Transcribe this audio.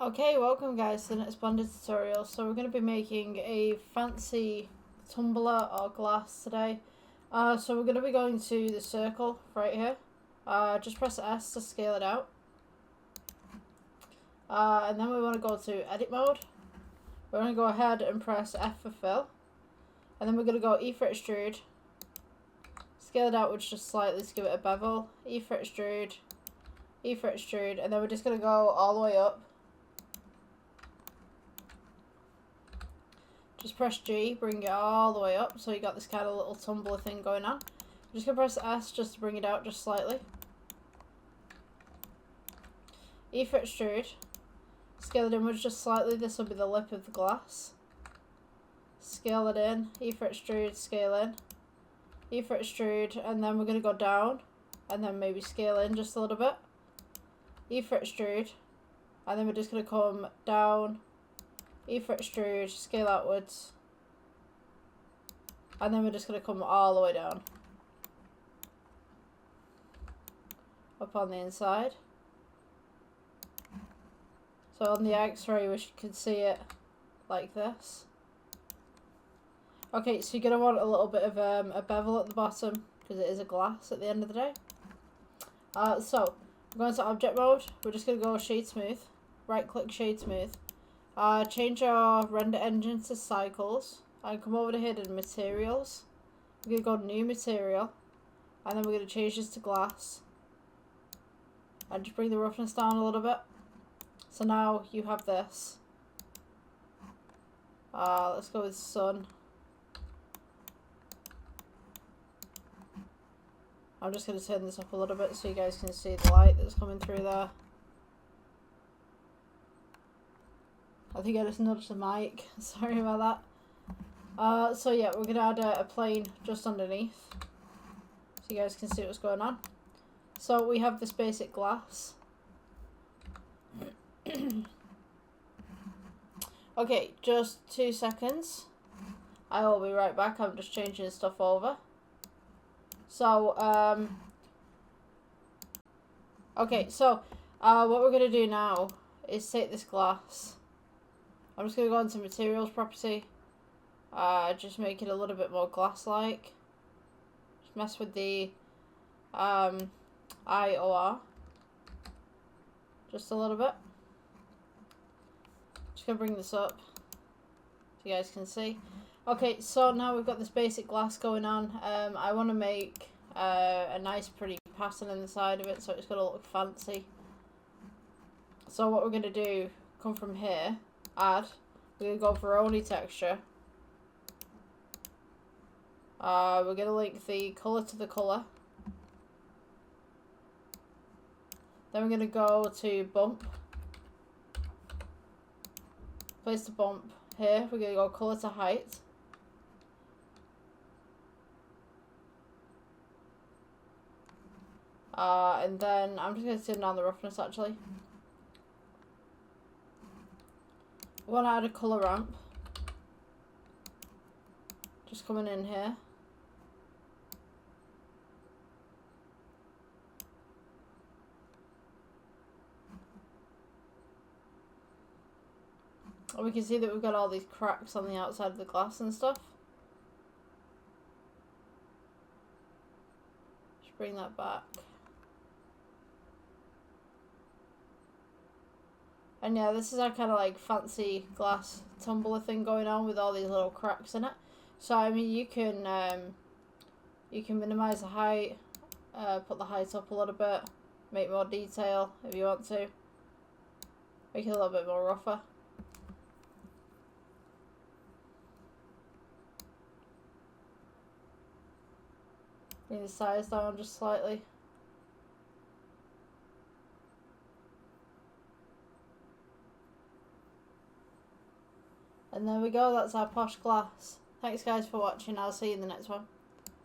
Okay, welcome guys to the next blended tutorial. So we're going to be making a fancy tumbler or glass today. So we're going to be going to the circle right here. Just press S to scale it out. And then we want to go to edit mode. We're going to go ahead and press F for fill. And then we're going to go E for extrude. Scale it outwards just slightly to give it a bevel. E for extrude. E for extrude. And then we're just going to go all the way up. Just press G, bring it all the way up, so you got this kind of little tumbler thing going on. I'm just going to press S just to bring it out just slightly. E for extrude. Scale it inwards just slightly, this will be the lip of the glass. Scale it in, E for extrude, scale in. E for extrude, and then we're going to go down, and then maybe scale in just a little bit. E for extrude, and then we're just going to come down. E for extrude, scale outwards, and then we're just going to come all the way down up on the inside. So on the X-ray we can see it like this. Okay, so you're going to want a little bit of a bevel at the bottom because it is a glass at the end of the day. So we're going to object mode. We're just going to go shade smooth, right click shade smooth. Change our render engine to cycles and come over to hidden materials. We're going to go new material and then we're going to change this to glass and just bring the roughness down a little bit. So now you have this. Let's go with sun. I'm just going to turn this up a little bit so you guys can see the light that's coming through there. I think I just nudged the mic. Sorry about that. So yeah, we're going to add a plane just underneath so you guys can see what's going on. So we have this basic glass. Okay, just 2 seconds. I will be right back. I'm just changing stuff over. So, okay, so what we're going to do now is take this glass. I'm just going to go into materials property, just make it a little bit more glass-like. Just mess with the IOR just a little bit. Just going to bring this up so you guys can see. Okay, so now we've got this basic glass going on. I want to make a nice pretty pattern in the side of it so it's going to look fancy. So what we're going to do, come from here, add, we're going to go for only texture. We're going to link the colour to the colour. Then we're going to go to bump. Place the bump here. We're going to go colour to height. And then I'm just going to turn down the roughness actually. I want to add a colour ramp. Just coming in here. And we can see that we've got all these cracks on the outside of the glass and stuff. Just bring that back. And yeah, this is our kind of like fancy glass tumbler thing going on with all these little cracks in it. So I mean, you can minimize the height, put the height up a little bit, make more detail if you want to, make it a little bit more rougher. Bring the size down just slightly. And there we go, that's our posh glass. Thanks guys for watching, I'll see you in the next one.